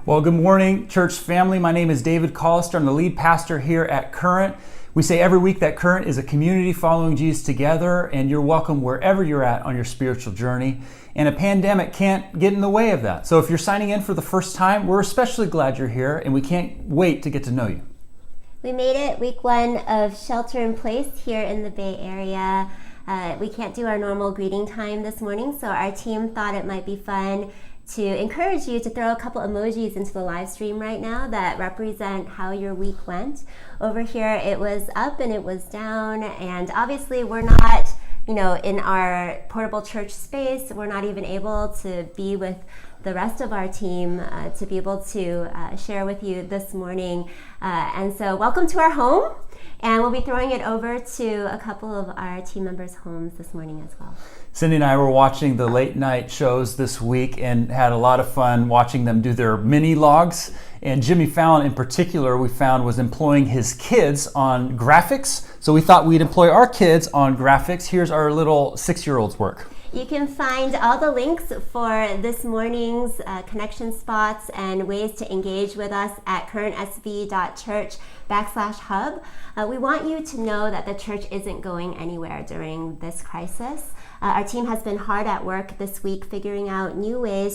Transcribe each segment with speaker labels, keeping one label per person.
Speaker 1: Well, good morning, church family. My name is David Collister. I'm the lead pastor here at Current. We say every week that Current is a community following Jesus together, and you're welcome wherever you're at on your spiritual journey. And a pandemic can't get in the way of that. So if you're signing in for the first time, we're especially glad you're here, and we can't wait to get to know you.
Speaker 2: We made it week one of shelter in place here in the Bay Area. We can't do our normal greeting time this morning, so our team thought it might be fun to encourage you to throw a couple emojis into the live stream right now that represent how your week went. Over here, it was up and it was down, and obviously we're not, in our portable church space. We're not even able to be with the rest of our team to be able to share with you this morning. And so welcome to our home, and we'll be throwing it over to a couple of our team members' homes this morning as well.
Speaker 1: Cindy and I were watching the late night shows this week and had a lot of fun watching them do their mini logs. And Jimmy Fallon in particular, we found, was employing his kids on graphics. So we thought we'd employ our kids on graphics. Here's our little 6-year-old's work.
Speaker 2: You can find all the links for this morning's connection spots and ways to engage with us at currentsv.church/hub. We want you to know that the church isn't going anywhere during this crisis. Our team has been hard at work this week figuring out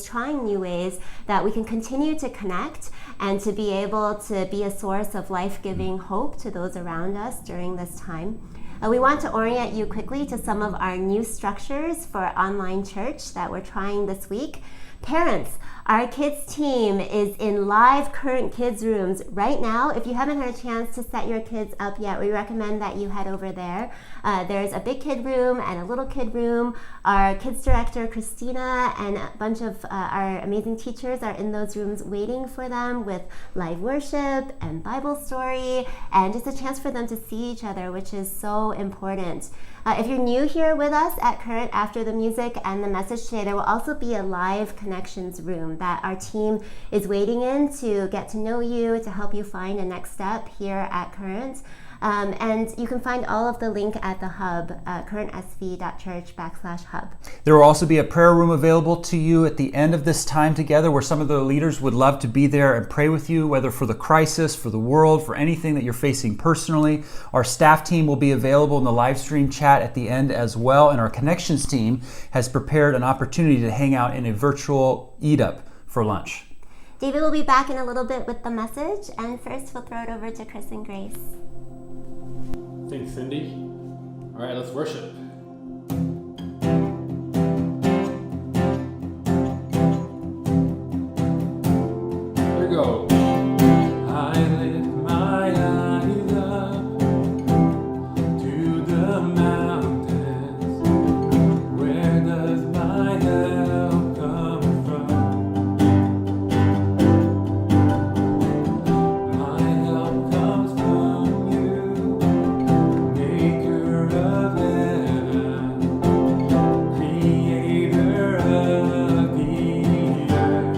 Speaker 2: trying new ways that we can continue to connect and to be able to be a source of life-giving hope to those around us during this time. We want to orient you quickly to some of our new structures for online church that we're trying this week. Parents, our kids team is in live Current Kids rooms right now. If you haven't had a chance to set your kids up yet, we recommend that you head over there. There's a big kid room and a little kid room. Our kids director, Christina, and a bunch of our amazing teachers are in those rooms waiting for them with live worship and Bible story and just a chance for them to see each other, which is so important. If you're new here with us at Current, after the music and the message today, there will also be a live connections room that our team is waiting in to get to know you, to help you find a next step here at Current. And you can find all of the link at the hub, currentsv.church/hub.
Speaker 1: There will also be a prayer room available to you at the end of this time together where some of the leaders would love to be there and pray with you, whether for the crisis, for the world, for anything that you're facing personally. Our staff team will be available in the live stream chat at the end as well, and our connections team has prepared an opportunity to hang out in a virtual eat-up for lunch.
Speaker 2: David will be back in a little bit with the message, and first we'll throw it over to Chris and Grace.
Speaker 3: Thanks, Cindy. All right, let's worship. Here we go. I lift my eyes up to the mountains. Where does my help come from? My help comes from you. Maker of heaven, creator of the earth.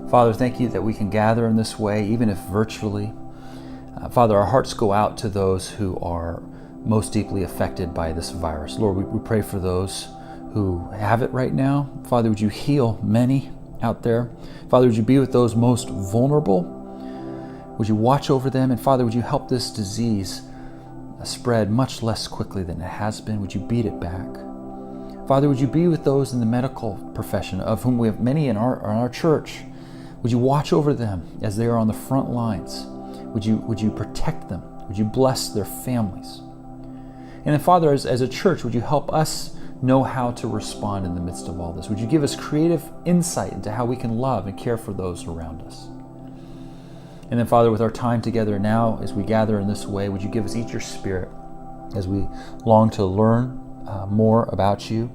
Speaker 1: Father, thank you that we can gather in this way, even if virtually. Father, our hearts go out to those who are most deeply affected by this virus. Lord, we pray for those who have it right now. Father, would you heal many out there? Father, would you be with those most vulnerable? Would you watch over them? And Father, would you help this disease spread much less quickly than it has been? Would you beat it back? Father, would you be with those in the medical profession, of whom we have many in our church? Would you watch over them as they are on the front lines? Would you protect them? Would you bless their families? And then, Father, as a church, would you help us know how to respond in the midst of all this? Would you give us creative insight into how we can love and care for those around us? And then, Father, with our time together now, as we gather in this way, would you give us each your Spirit as we long to learn more about you,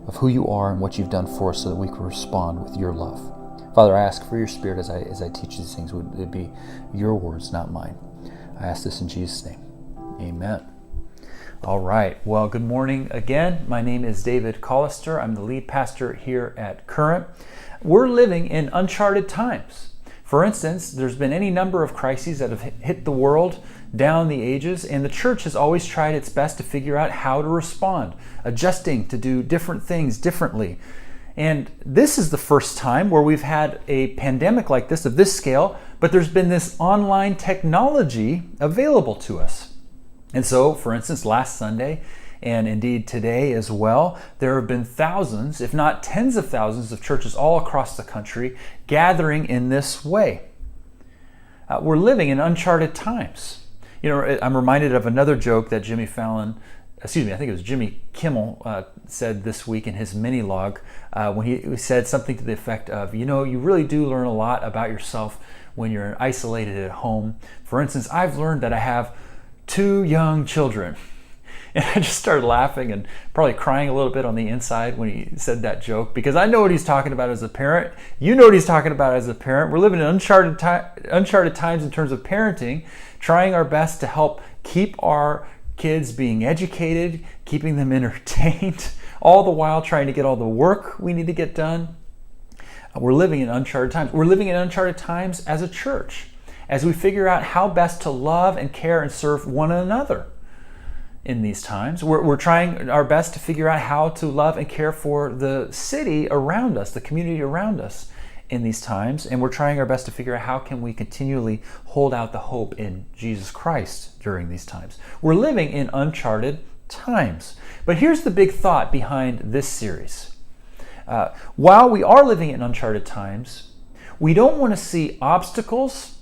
Speaker 1: of who you are and what you've done for us, so that we can respond with your love. Father, I ask for your Spirit as I teach these things. Would it be your words, not mine? I ask this in Jesus' name. Amen. All right. Well, good morning again. My name is David Collister. I'm the lead pastor here at Current. We're living in uncharted times. For instance, there's been any number of crises that have hit the world down the ages, and the church has always tried its best to figure out how to respond, adjusting to do different things differently. And this is the first time where we've had a pandemic like this, of this scale, but there's been this online technology available to us. And so, for instance, last Sunday, and indeed today as well, there have been thousands, if not tens of thousands, of churches all across the country gathering in this way. We're living in uncharted times. You know, I'm reminded of another joke that Jimmy Kimmel said this week in his mini log, when he said something to the effect of, you really do learn a lot about yourself when you're isolated at home. For instance, I've learned that I have 2 young children. And I just started laughing and probably crying a little bit on the inside when he said that joke, because I know what he's talking about as a parent. You know what he's talking about as a parent. We're living in uncharted times in terms of parenting, trying our best to help keep our kids being educated, keeping them entertained, all the while trying to get all the work we need to get done. We're living in uncharted times. We're living in uncharted times as a church, as we figure out how best to love and care and serve one another in these times. We're trying our best to figure out how to love and care for the city around us, the community around us in these times. And we're trying our best to figure out how can we continually hold out the hope in Jesus Christ during these times. We're living in uncharted times. But here's the big thought behind this series. While we are living in uncharted times, we don't want to see obstacles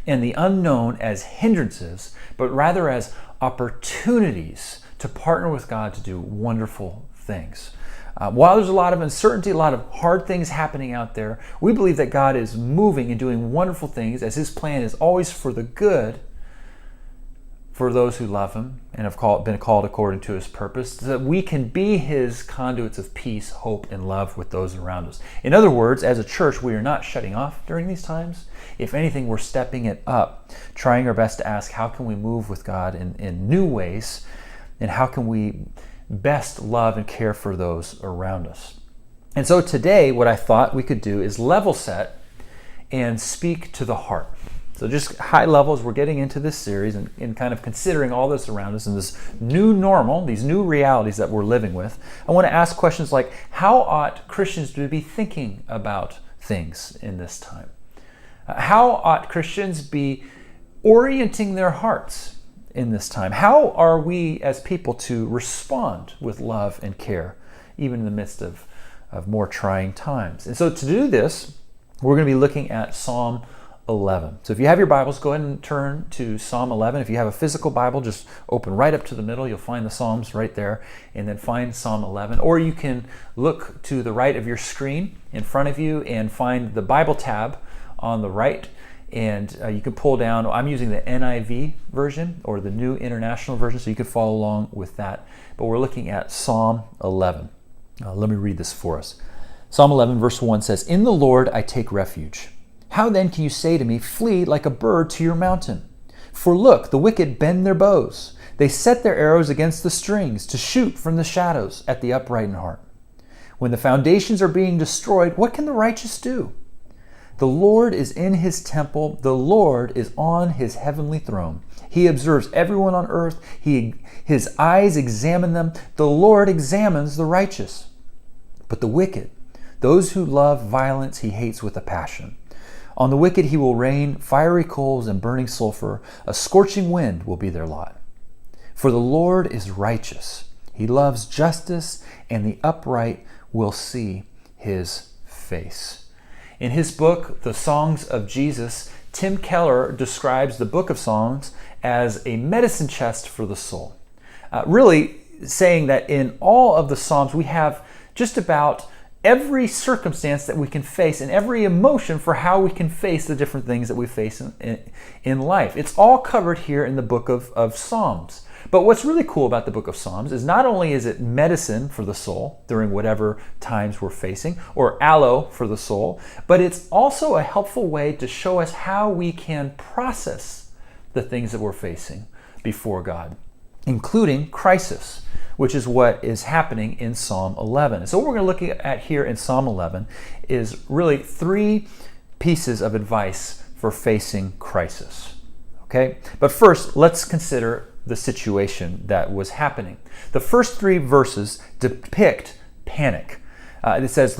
Speaker 1: and the unknown as hindrances, but rather as opportunities to partner with God to do wonderful things. While there's a lot of uncertainty, a lot of hard things happening out there, we believe that God is moving and doing wonderful things, as His plan is always for the good for those who love Him and have been called according to His purpose, so that we can be His conduits of peace, hope, and love with those around us. In other words, as a church, we are not shutting off during these times. If anything, we're stepping it up, trying our best to ask, how can we move with God in new ways, and how can we best love and care for those around us? And so today, what I thought we could do is level set and speak to the heart. So just high level as we're getting into this series and kind of considering all this around us and this new normal, these new realities that we're living with, I want to ask questions like, how ought Christians to be thinking about things in this time? How ought Christians be orienting their hearts in this time? How are we as people to respond with love and care, even in the midst of more trying times? And so to do this, we're going to be looking at Psalm 11. So if you have your Bibles, go ahead and turn to Psalm 11. If you have a physical Bible, just open right up to the middle. You'll find the Psalms right there, and then find Psalm 11. Or you can look to the right of your screen in front of you and find the Bible tab on the right, and you can pull down. I'm using the NIV version or the New International Version, so you can follow along with that. But we're looking at Psalm 11. Let me read this for us. Psalm 11 verse 1 says, "In the Lord I take refuge. How then can you say to me, flee like a bird to your mountain? For look, the wicked bend their bows. They set their arrows against the strings to shoot from the shadows at the upright in heart. When the foundations are being destroyed, what can the righteous do? The Lord is in his temple. The Lord is on his heavenly throne. He observes everyone on earth. His eyes examine them. The Lord examines the righteous. But the wicked, those who love violence, he hates with a passion. On the wicked he will rain fiery coals and burning sulfur. A scorching wind will be their lot. For the Lord is righteous. He loves justice, and the upright will see his face. In his book, The Songs of Jesus, Tim Keller describes the book of Songs as a medicine chest for the soul. Really saying that in all of the Psalms, we have just about every circumstance that we can face and every emotion for how we can face the different things that we face in life. It's all covered here in the book of Psalms. But what's really cool about the book of Psalms is not only is it medicine for the soul during whatever times we're facing, or aloe for the soul, but it's also a helpful way to show us how we can process the things that we're facing before God, including crisis, which is what is happening in Psalm 11. So what we're going to look at here in Psalm 11 is really 3 pieces of advice for facing crisis. Okay? But first, let's consider the situation that was happening. The first 3 verses depict panic. It says, in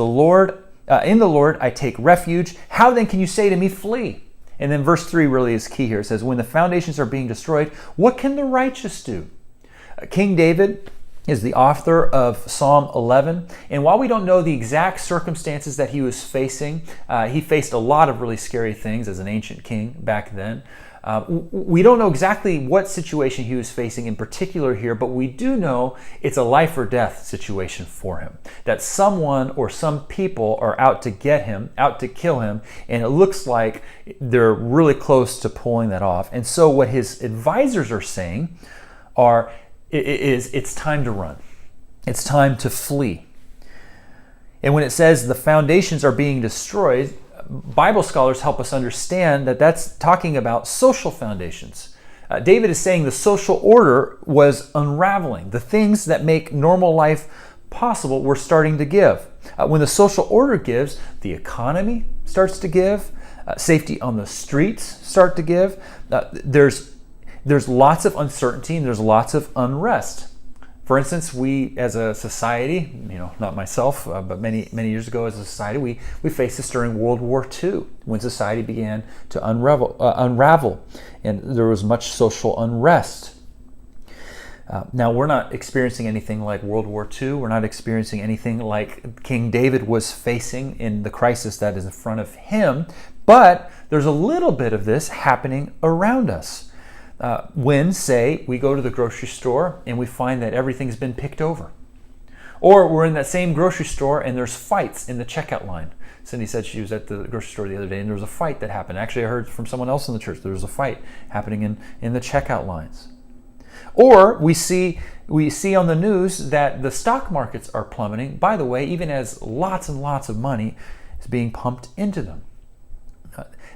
Speaker 1: the Lord I take refuge. How then can you say to me, flee? And then verse 3 really is key here. It says, when the foundations are being destroyed, what can the righteous do? King David is the author of Psalm 11. And while we don't know the exact circumstances that he was facing, he faced a lot of really scary things as an ancient king back then. We don't know exactly what situation he was facing in particular here, but we do know it's a life or death situation for him. That someone or some people are out to get him, out to kill him, and it looks like they're really close to pulling that off. And so what his advisors are saying is it's time to run. It's time to flee. And when it says the foundations are being destroyed, Bible scholars help us understand that that's talking about social foundations. David is saying the social order was unraveling. The things that make normal life possible were starting to give. When the social order gives, the economy starts to give. Safety on the streets start to give. There's lots of uncertainty and there's lots of unrest. For instance, we as a society, not myself, but many years ago as a society, we faced this during World War II when society began to unravel and there was much social unrest. Now, we're not experiencing anything like World War II. We're not experiencing anything like King David was facing in the crisis that is in front of him, but there's a little bit of this happening around us. When, say, we go to the grocery store and we find that everything's been picked over. Or we're in that same grocery store and there's fights in the checkout line. Cindy said she was at the grocery store the other day and there was a fight that happened. Actually, I heard from someone else in the church there was a fight happening in the checkout lines. Or we see on the news that the stock markets are plummeting, by the way, even as lots and lots of money is being pumped into them.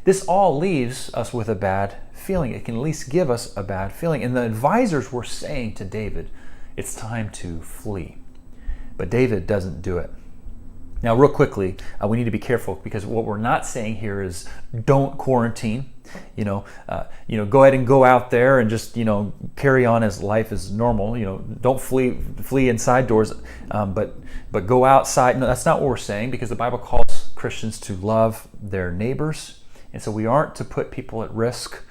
Speaker 1: This all leaves us with a bad feeling. It can at least give us a bad feeling. And the advisors were saying to David, it's time to flee. But David doesn't do it. Now, real quickly, we need to be careful because what we're not saying here is don't quarantine. Go ahead and go out there and just carry on as life is normal. Don't flee inside doors, but go outside. No, that's not what we're saying because the Bible calls Christians to love their neighbors. And so we aren't to put people at risk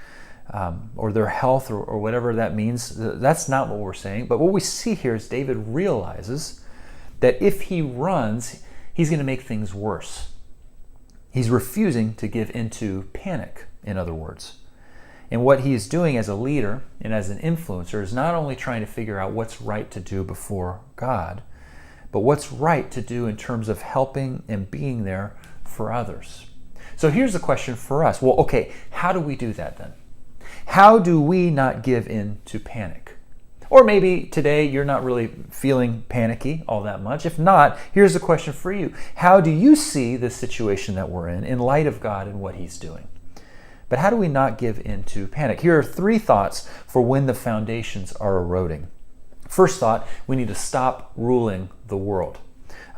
Speaker 1: or their health or whatever that means. That's not what we're saying. But what we see here is David realizes that if he runs, he's going to make things worse. He's refusing to give into panic, in other words. And what he's doing as a leader and as an influencer is not only trying to figure out what's right to do before God, but what's right to do in terms of helping and being there for others. So here's the question for us. Well, okay, how do we do that then? How do we not give in to panic? Or maybe today you're not really feeling panicky all that much. If not, here's the question for you. How do you see this situation that we're in light of God and what He's doing? But how do we not give in to panic? Here are 3 thoughts for when the foundations are eroding. First thought, we need to stop ruling the world.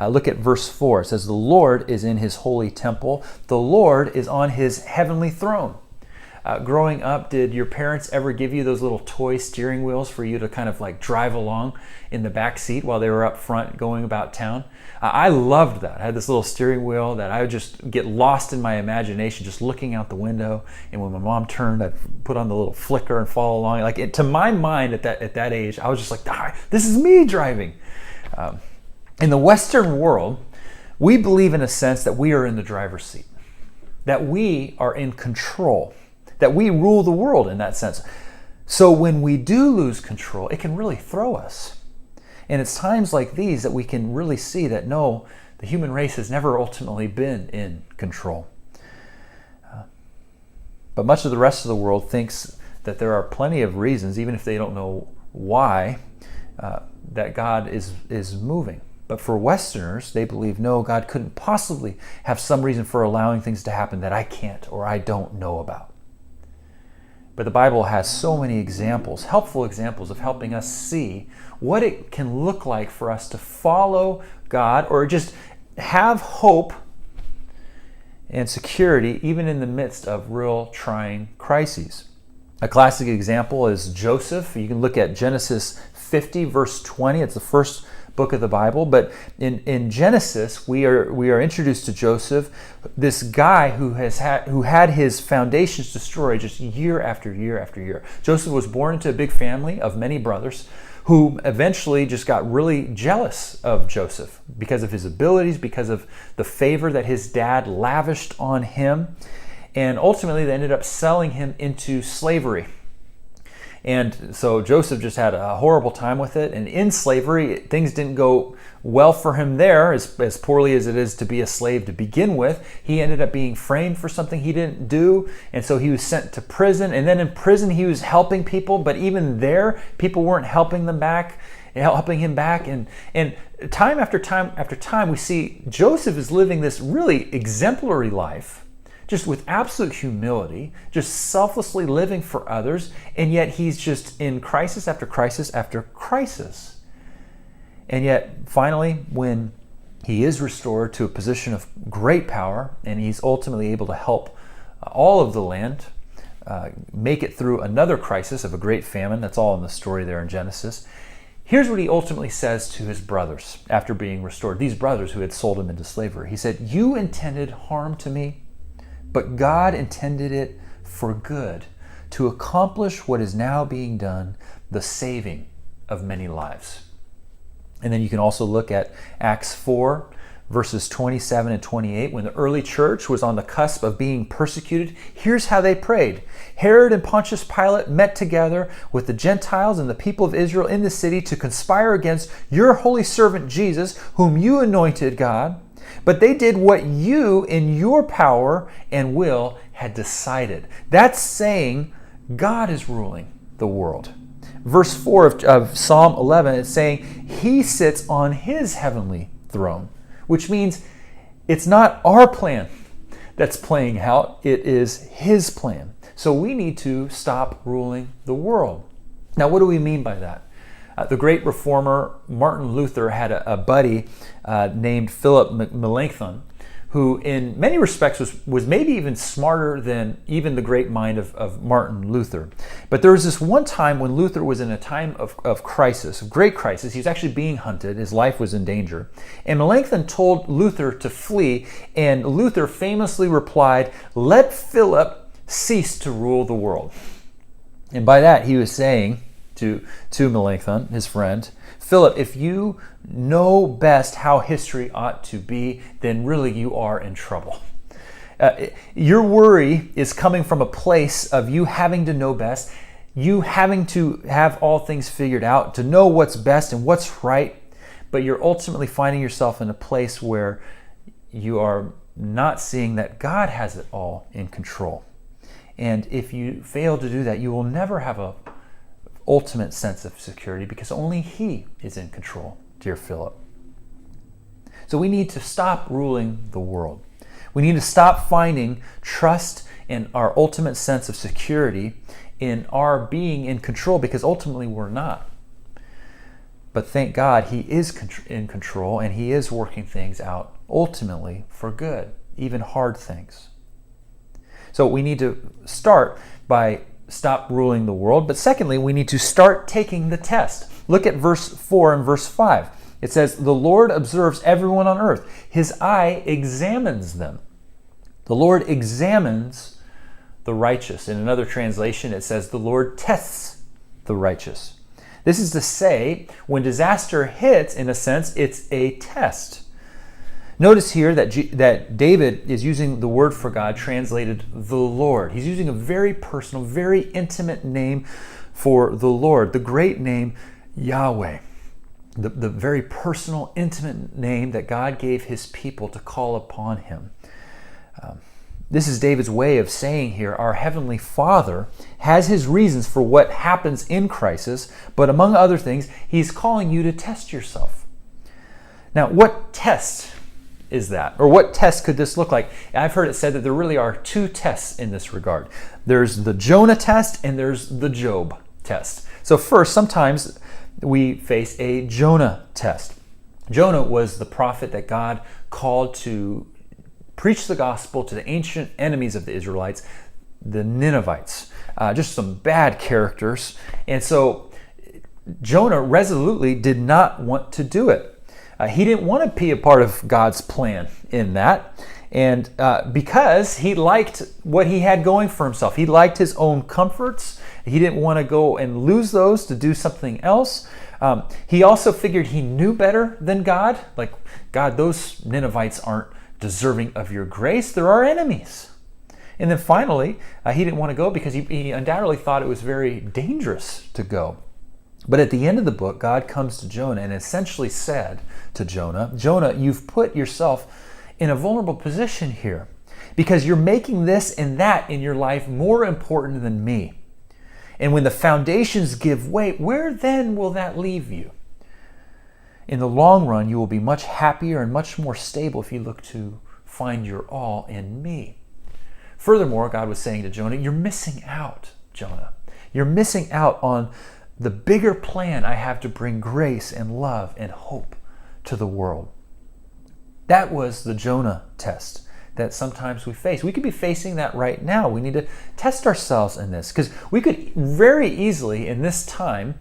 Speaker 1: Look at verse 4. It says, "The Lord is in his holy temple. The Lord is on his heavenly throne." Growing up, did your parents ever give you those little toy steering wheels for you to kind of like drive along in the back seat while they were up front going about town? I loved that. I had this little steering wheel that I would just get lost in my imagination, just looking out the window. And when my mom turned, I'd put on the little flicker and follow along. Like to my mind at that age, I was just like, this is me driving. In the Western world, we believe in a sense that we are in the driver's seat, that we are in control, that we rule the world in that sense. So when we do lose control, it can really throw us. And it's times like these that we can really see that no, the human race has never ultimately been in control. But much of the rest of the world thinks that there are plenty of reasons, even if they don't know why, that God is moving. But for Westerners, they believe, no, God couldn't possibly have some reason for allowing things to happen that I can't or I don't know about. But the Bible has so many examples, helpful examples of helping us see what it can look like for us to follow God or just have hope and security even in the midst of real trying crises. A classic example is Joseph. You can look at Genesis 50, verse 20. It's the first book of the Bible, but in Genesis we are introduced to Joseph, this guy who had his foundations destroyed just year after year after year. Joseph was born into a big family of many brothers who eventually just got really jealous of Joseph because of his abilities, because of the favor that his dad lavished on him, and ultimately they ended up selling him into slavery. And so Joseph just had a horrible time with it. And in slavery, things didn't go well for him there, as poorly as it is to be a slave to begin with. He ended up being framed for something he didn't do. And so he was sent to prison. And then in prison, he was helping people. But even there, people weren't helping him back. And time after time after time, we see Joseph is living this really exemplary life, just with absolute humility, just selflessly living for others, and yet he's just in crisis after crisis after crisis. And yet, finally, when he is restored to a position of great power, and he's ultimately able to help all of the land make it through another crisis of a great famine, that's all in the story there in Genesis, here's what he ultimately says to his brothers after being restored, these brothers who had sold him into slavery. He said, "You intended harm to me, but God intended it for good, to accomplish what is now being done, the saving of many lives." And then you can also look at Acts 4, verses 27 and 28. When the early church was on the cusp of being persecuted, here's how they prayed. "Herod and Pontius Pilate met together with the Gentiles and the people of Israel in the city to conspire against your holy servant Jesus, whom you anointed, God. But they did what you, in your power and will, had decided." That's saying God is ruling the world. Verse 4 of Psalm 11, it's saying he sits on his heavenly throne, which means it's not our plan that's playing out, it is his plan. So we need to stop ruling the world. Now, what do we mean by that? The great reformer Martin Luther had a buddy named Philip Melanchthon, who in many respects was maybe even smarter than even the great mind of Martin Luther. But there was this one time when Luther was in a time of crisis, of great crisis. He was actually being hunted. His life was in danger. And Melanchthon told Luther to flee, and Luther famously replied, "Let Philip cease to rule the world." And by that he was saying to Melanchthon, his friend, "Philip, if you know best how history ought to be, then really you are in trouble. Your worry is coming from a place of you having to know best, you having to have all things figured out, to know what's best and what's right, but you're ultimately finding yourself in a place where you are not seeing that God has it all in control. And if you fail to do that, you will never have a ultimate sense of security because only he is in control, dear Philip." So we need to stop ruling the world. We need to stop finding trust and our ultimate sense of security in our being in control, because ultimately we're not. But thank God he is in control, and he is working things out ultimately for good, even hard things. So we need to start by stop ruling the world. But secondly, we need to start taking the test. Look at verse 4 and verse 5. It says, the Lord observes everyone on earth. His eye examines them. The Lord examines the righteous. In another translation, it says, the Lord tests the righteous. This is to say, when disaster hits, in a sense, it's a test. Notice here that David is using the word for God translated the Lord. He's using a very personal, very intimate name for the Lord, the great name Yahweh, the very personal, intimate name that God gave his people to call upon him. This is David's way of saying here, our Heavenly Father has his reasons for what happens in crisis, but among other things, he's calling you to test yourself. Now, what test is that? Or what test could this look like? I've heard it said that there really are two tests in this regard. There's the Jonah test and there's the Job test. So first, sometimes we face a Jonah test. Jonah was the prophet that God called to preach the gospel to the ancient enemies of the Israelites, the Ninevites. Just some bad characters. And so Jonah resolutely did not want to do it. He didn't want to be a part of God's plan in that. And because he liked what he had going for himself. He liked his own comforts. He didn't want to go and lose those to do something else. He also figured he knew better than God. Like, God, those Ninevites aren't deserving of your grace. They're our enemies. And then finally, he didn't want to go because he undoubtedly thought it was very dangerous to go. But at the end of the book, God comes to Jonah and essentially said to Jonah, Jonah, you've put yourself in a vulnerable position here because you're making this and that in your life more important than me. And when the foundations give way, where then will that leave you? In the long run, you will be much happier and much more stable if you look to find your all in me. Furthermore, God was saying to Jonah, you're missing out, Jonah. You're missing out on the bigger plan I have to bring grace and love and hope to the world. That was the Jonah test that sometimes we face. We could be facing that right now. We need to test ourselves in this because we could very easily in this time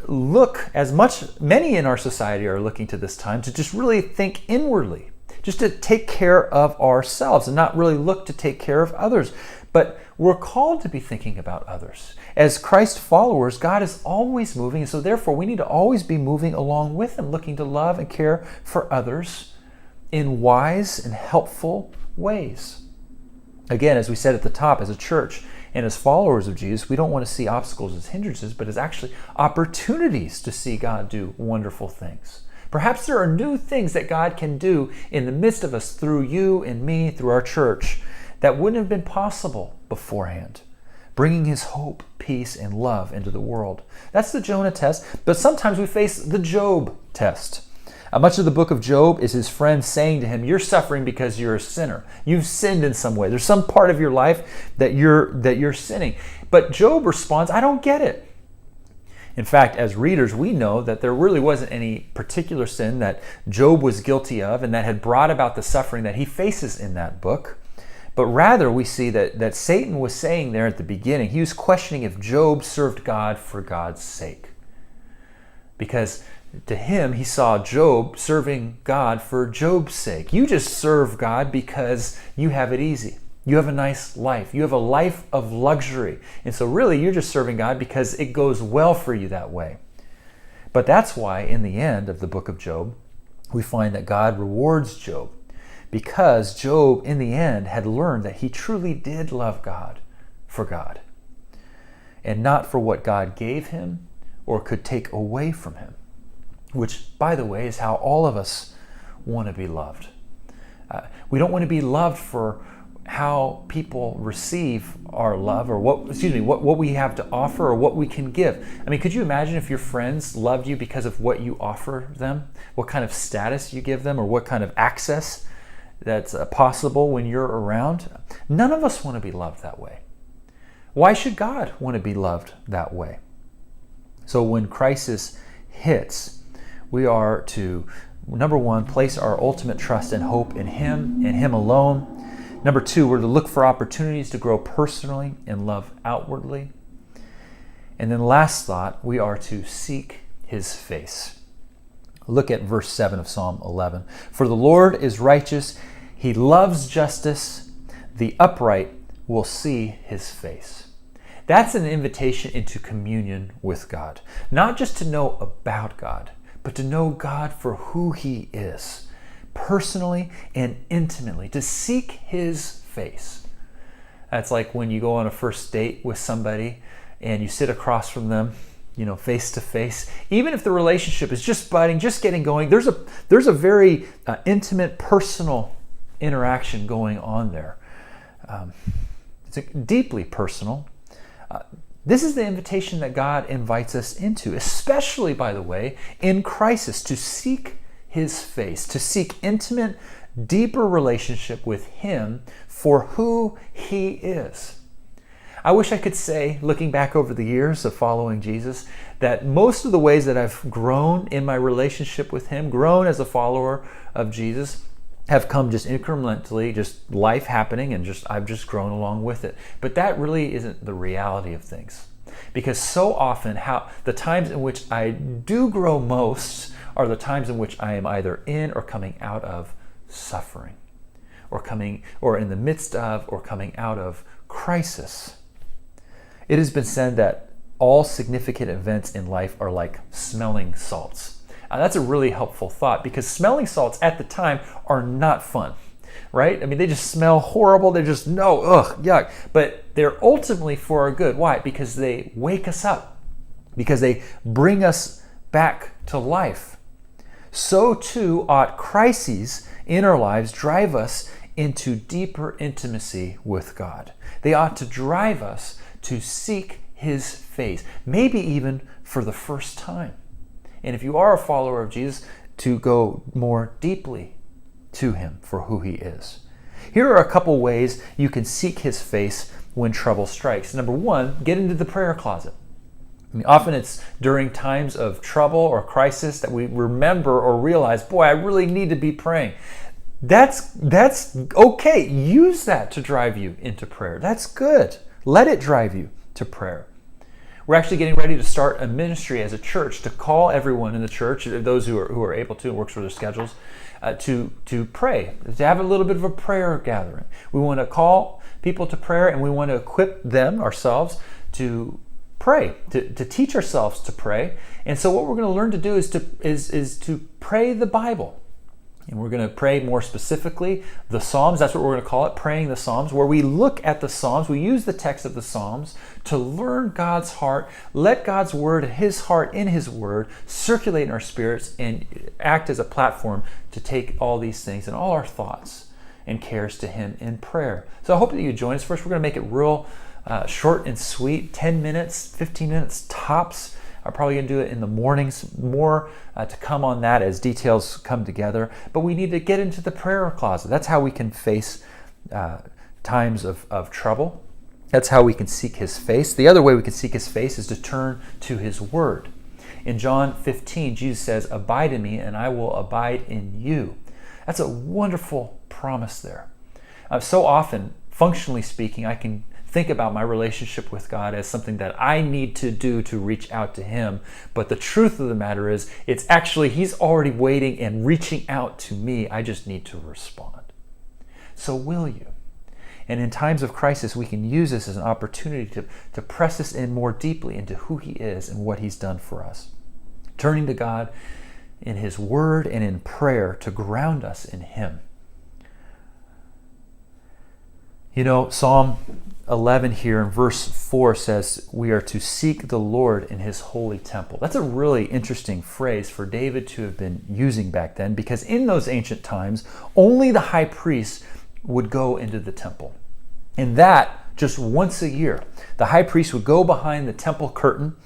Speaker 1: look, as many in our society are looking to this time, to just really think inwardly, just to take care of ourselves and not really look to take care of others. But we're called to be thinking about others. As Christ followers, God is always moving, and so therefore we need to always be moving along with him, looking to love and care for others in wise and helpful ways. Again, as we said at the top, as a church and as followers of Jesus, we don't want to see obstacles as hindrances, but as actually opportunities to see God do wonderful things. Perhaps there are new things that God can do in the midst of us through you and me, through our church, that wouldn't have been possible beforehand, bringing his hope, peace, and love into the world. That's the Jonah test, but sometimes we face the Job test. Much of the book of Job is his friend saying to him, you're suffering because you're a sinner. You've sinned in some way. There's some part of your life that you're sinning. But Job responds, I don't get it. In fact, as readers, we know that there really wasn't any particular sin that Job was guilty of and that had brought about the suffering that he faces in that book. But rather, we see that Satan was saying there at the beginning, he was questioning if Job served God for God's sake. Because to him, he saw Job serving God for Job's sake. You just serve God because you have it easy. You have a nice life. You have a life of luxury. And so really, you're just serving God because it goes well for you that way. But that's why in the end of the book of Job, we find that God rewards Job. Because Job, in the end, had learned that he truly did love God for God. And not for what God gave him or could take away from him. Which, by the way, is how all of us want to be loved. We don't want to be loved for how people receive our love or what we have to offer or what we can give. I mean, could you imagine if your friends loved you because of what you offer them? What kind of status you give them or what kind of access that's possible when you're around? None of us want to be loved that way. Why should God want to be loved that way? So when crisis hits, we are to, number one, place our ultimate trust and hope in Him and Him alone. Number two, we're to look for opportunities to grow personally and love outwardly. And then last thought, we are to seek His face. Look at verse 7 of Psalm 11. For the Lord is righteous, He loves justice, the upright will see His face. That's an invitation into communion with God. Not just to know about God, but to know God for who He is, personally and intimately, to seek His face. That's like when you go on a first date with somebody and you sit across from them, face to face. Even if the relationship is just budding, just getting going, there's a very intimate, personal interaction going on there. It's deeply personal. This is the invitation that God invites us into, especially, by the way, in crisis, to seek His face, to seek intimate, deeper relationship with Him for who He is. I wish I could say, looking back over the years of following Jesus, that most of the ways that I've grown in my relationship with Him, grown as a follower of Jesus, have come just incrementally, just life happening, and I've just grown along with it. But that really isn't the reality of things. Because so often, the times in which I do grow most are the times in which I am either in or coming out of suffering, or in the midst of, or coming out of crisis. It has been said that all significant events in life are like smelling salts. That's a really helpful thought, because smelling salts at the time are not fun, right? I mean, they just smell horrible. They're just, yuck. But they're ultimately for our good. Why? Because they wake us up, because they bring us back to life. So too ought crises in our lives drive us into deeper intimacy with God. They ought to drive us to seek His face, maybe even for the first time. And if you are a follower of Jesus, to go more deeply to Him for who He is. Here are a couple ways you can seek His face when trouble strikes. Number one, get into the prayer closet. I mean, often it's during times of trouble or crisis that we remember or realize, boy, I really need to be praying. That's okay. Use that to drive you into prayer. That's good. Let it drive you to prayer. We're actually getting ready to start a ministry as a church to call everyone in the church, those who are able to, and works for their schedules, to pray, to have a little bit of a prayer gathering. We want to call people to prayer, and we want to equip them, ourselves, to pray, to teach ourselves to pray. And so what we're going to learn to do is to pray the Bible. And we're going to pray more specifically the Psalms. That's what we're going to call it, praying the Psalms, where we look at the Psalms. We use the text of the Psalms to learn God's heart, let God's word, His heart in His word, circulate in our spirits and act as a platform to take all these things and all our thoughts and cares to Him in prayer. So I hope that you join us. First, we're going to make it real short and sweet, 10 minutes, 15 minutes tops. I'm probably going to do it in the mornings, more to come on that as details come together. But we need to get into the prayer closet. That's how we can face times of trouble. That's how we can seek His face. The other way we can seek His face is to turn to His word. In John 15, Jesus says, "Abide in me and I will abide in you." That's a wonderful promise there. So often, functionally speaking, I can think about my relationship with God as something that I need to do to reach out to Him. But the truth of the matter is, it's actually He's already waiting and reaching out to me. I just need to respond. So will you? And in times of crisis, we can use this as an opportunity to press us in more deeply into who He is and what He's done for us. Turning to God in His word and in prayer to ground us in Him. Psalm 11 here in verse 4 says we are to seek the Lord in His holy temple. That's a really interesting phrase for David to have been using back then, because in those ancient times, only the high priest would go into the temple. And that just once a year. The high priest would go behind the temple curtain,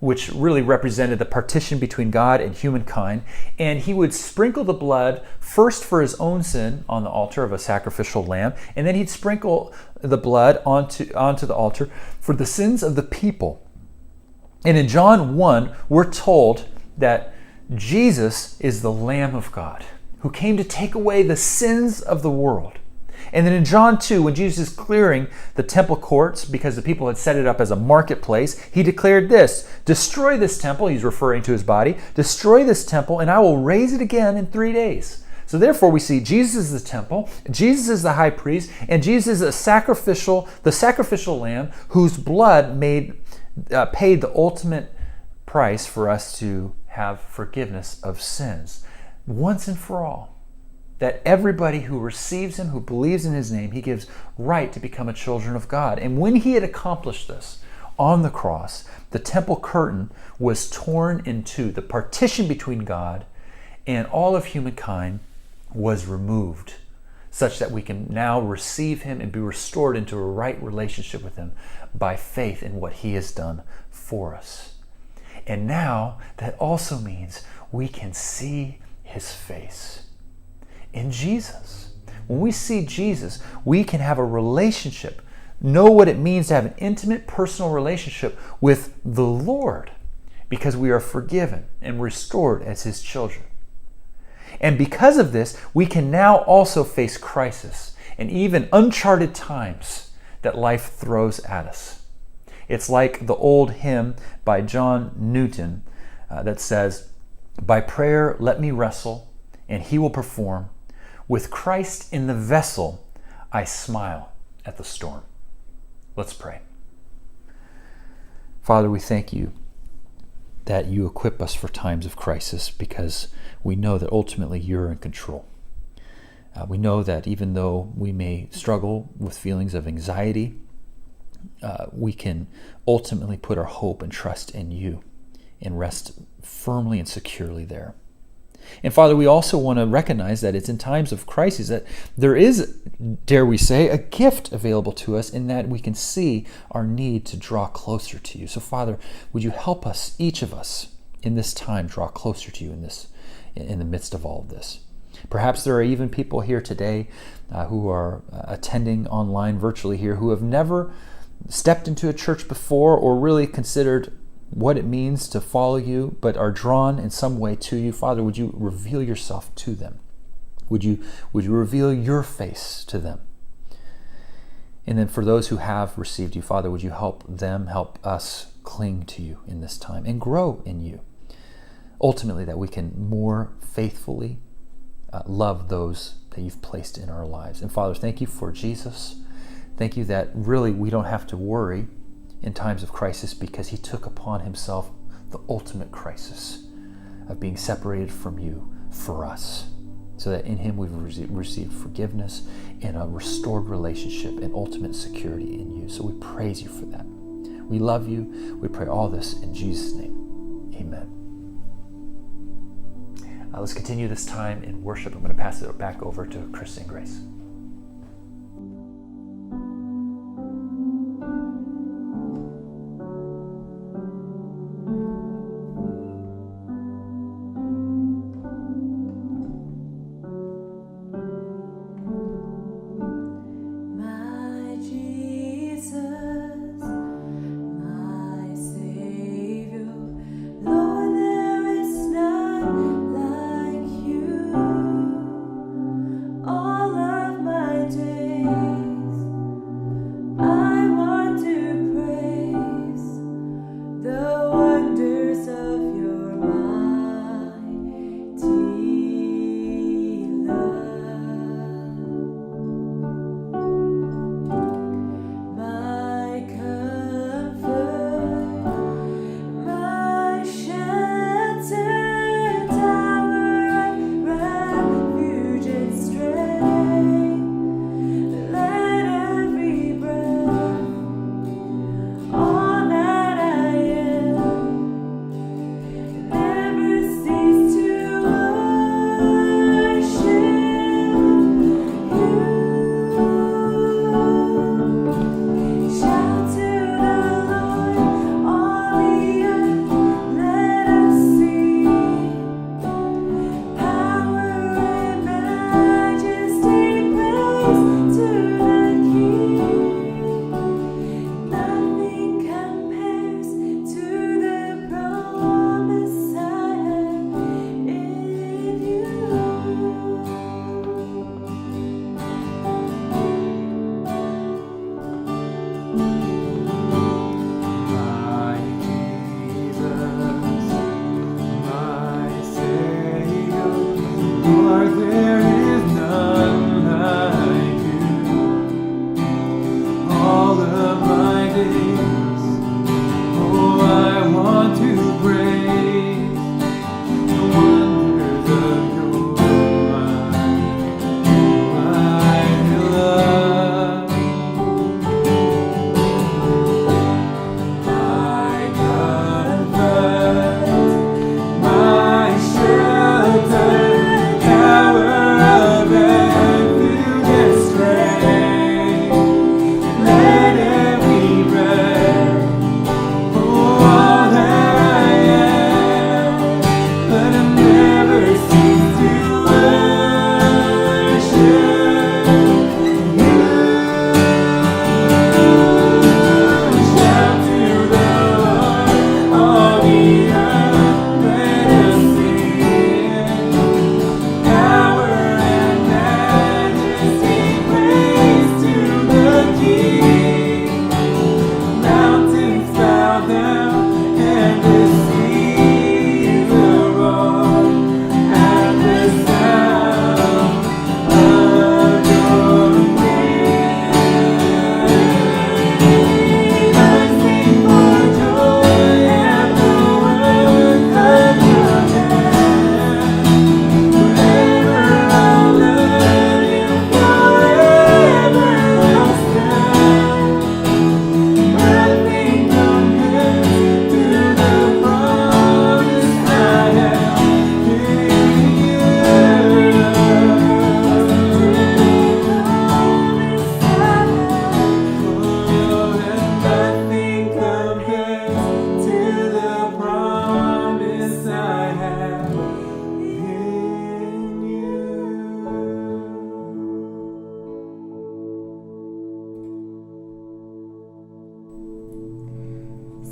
Speaker 1: which really represented the partition between God and humankind, and he would sprinkle the blood first for his own sin on the altar of a sacrificial lamb, and then he'd sprinkle the blood onto the altar for the sins of the people. And in John 1, we're told that Jesus is the Lamb of God who came to take away the sins of the world. And then in John 2, when Jesus is clearing the temple courts because the people had set it up as a marketplace, he declared this, destroy this temple, he's referring to his body, destroy this temple and I will raise it again in 3 days. So therefore we see Jesus is the temple, Jesus is the high priest, and Jesus is the sacrificial lamb whose blood paid the ultimate price for us to have forgiveness of sins once and for all. That everybody who receives him, who believes in his name, he gives right to become a children of God. And when he had accomplished this on the cross, the temple curtain was torn in two. The partition between God and all of humankind was removed, such that we can now receive him and be restored into a right relationship with him by faith in what he has done for us. And now that also means we can see his face. In Jesus. When we see Jesus, we can have a relationship, know what it means to have an intimate personal relationship with the Lord because we are forgiven and restored as his children. And because of this, we can now also face crisis and even uncharted times that life throws at us. It's like the old hymn by John Newton that says, by prayer let me wrestle and he will perform. With Christ in the vessel, I smile at the storm. Let's pray. Father, we thank you that you equip us for times of crisis because we know that ultimately you're in control. We know that even though we may struggle with feelings of anxiety, we can ultimately put our hope and trust in you and rest firmly and securely there. And Father, we also want to recognize that it's in times of crisis that there is, dare we say, a gift available to us in that we can see our need to draw closer to you. So Father, would you help us, each of us, in this time draw closer to you in the midst of all of this. Perhaps there are even people here today who are attending online virtually here who have never stepped into a church before or really considered what it means to follow you, but are drawn in some way to you. Father, would you reveal yourself to them? Would you reveal your face to them? And then for those who have received you, Father, would you help us cling to you in this time and grow in you? Ultimately, that we can more faithfully love those that you've placed in our lives. And Father, thank you for Jesus. Thank you that really we don't have to worry in times of crisis because he took upon himself the ultimate crisis of being separated from you for us, so that in him we've received forgiveness and a restored relationship and ultimate security in you. So we praise you for that. We love you. We pray all this in Jesus' name. Amen. Let's continue this time in worship. I'm going to pass it back over to Chris and Grace.
Speaker 4: All of days. Oh, I want to praise the wonders of your mighty love. My comfort, my shelter, tower of refuge and strength. Let every breath, oh, all that I am, let him never cease to worship you. Shout to the Lord, all the earth, let us sing. Power and majesty, praise to the King. Mountains bow down and the seas roar at the sound of your name. I sing for joy at the work of your hand. Forever I'll love you, forever I'll stand. Nothing compares to the promise I have in you. Oh, and nothing compares to the promise I have in you.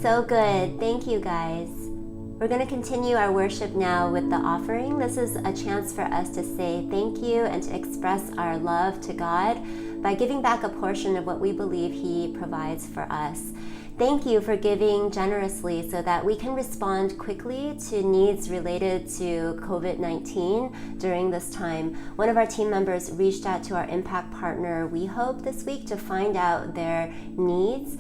Speaker 2: So good. Thank you, guys. We're going to continue our worship now with the offering. This is a chance for us to say thank you and to express our love to God by giving back a portion of what we believe He provides for us. Thank you for giving generously so that we can respond quickly to needs related to COVID-19 during this time. One of our team members reached out to our impact partner, We Hope, this week to find out their needs.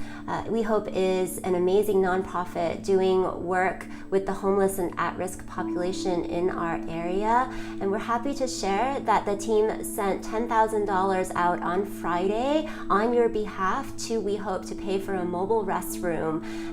Speaker 2: We Hope is an amazing nonprofit doing work with the homeless and at-risk population in our area. And we're happy to share that the team sent $10,000 out on Friday on your behalf to We Hope to pay for a mobile restroom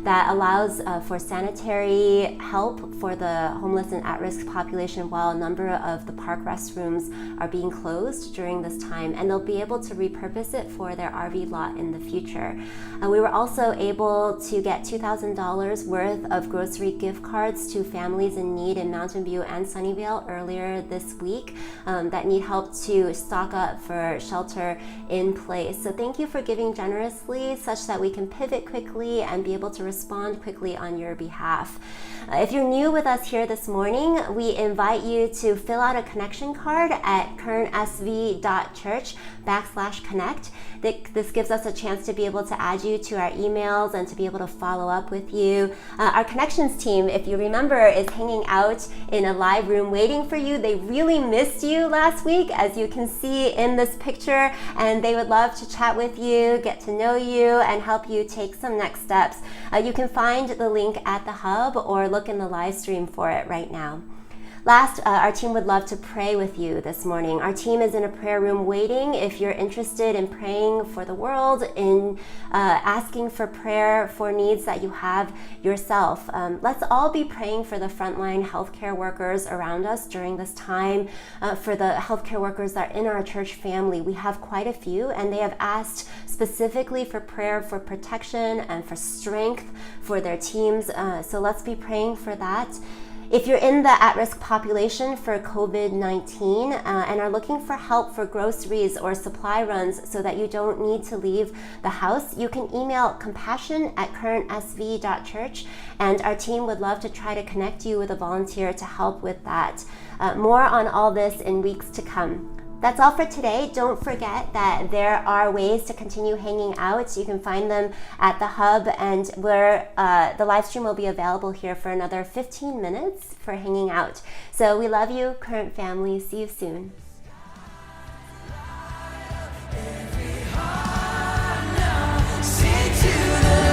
Speaker 2: that allows for sanitary help for the homeless and at-risk population while a number of the park restrooms are being closed during this time, and they'll be able to repurpose it for their RV lot in the future. We were also able to get $2,000 worth of grocery gift cards to families in need in Mountain View and Sunnyvale earlier this week that need help to stock up for shelter in place. So thank you for giving generously such that we can pivot quickly and be able to respond quickly on your behalf. If you're new with us here this morning, we invite you to fill out a connection card at currentsv.church/connect. This gives us a chance to be able to add you to our emails and to be able to follow up with you. Our connections team, if you remember, is hanging out in a live room waiting for you. They really missed you last week, as you can see in this picture, and they would love to chat with you, get to know you, and help you take some next steps. You can find the link at the hub or look in the live stream for it right now. Last, our team would love to pray with you this morning. Our team is in a prayer room waiting. If you're interested in praying for the world, in asking for prayer for needs that you have yourself, let's all be praying for the frontline healthcare workers around us during this time, for the healthcare workers that are in our church family. We have quite a few, and they have asked specifically for prayer for protection and for strength for their teams. So let's be praying for that. If you're in the at-risk population for COVID-19 and are looking for help for groceries or supply runs so that you don't need to leave the house, you can email compassion@currentsv.church, and our team would love to try to connect you with a volunteer to help with that. More on all this in weeks to come. That's all for today. Don't forget that there are ways to continue hanging out. You can find them at the hub, and where the live stream will be available here for another 15 minutes for hanging out. So we love you, Current family. See you soon.
Speaker 4: Sing to the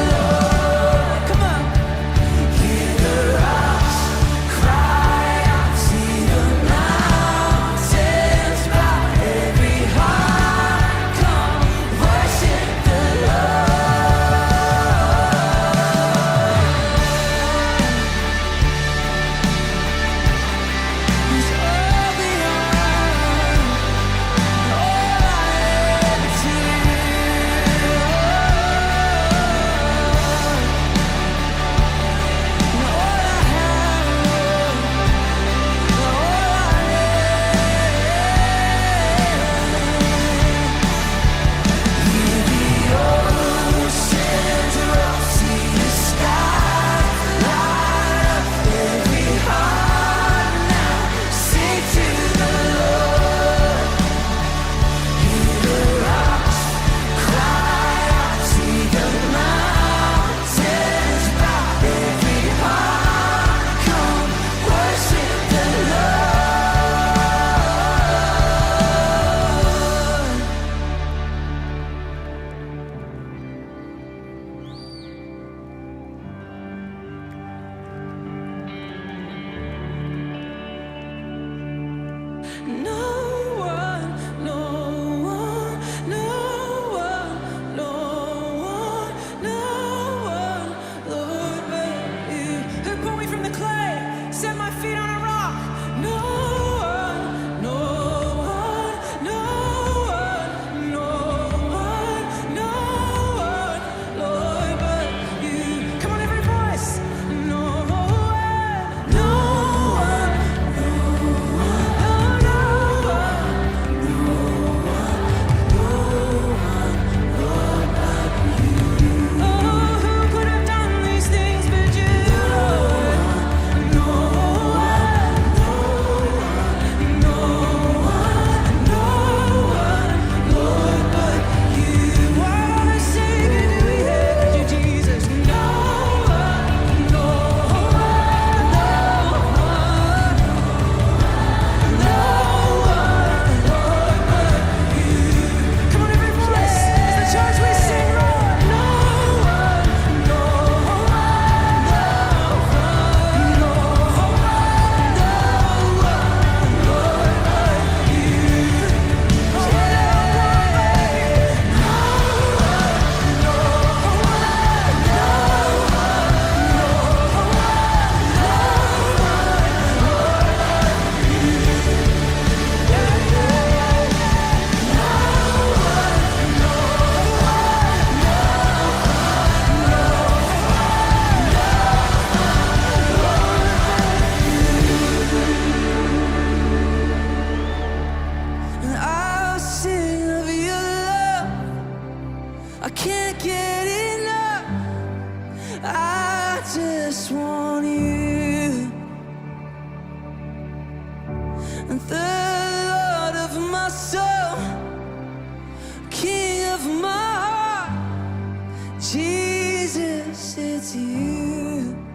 Speaker 4: I just want you. And the Lord of my soul, King of my heart, Jesus, it's you.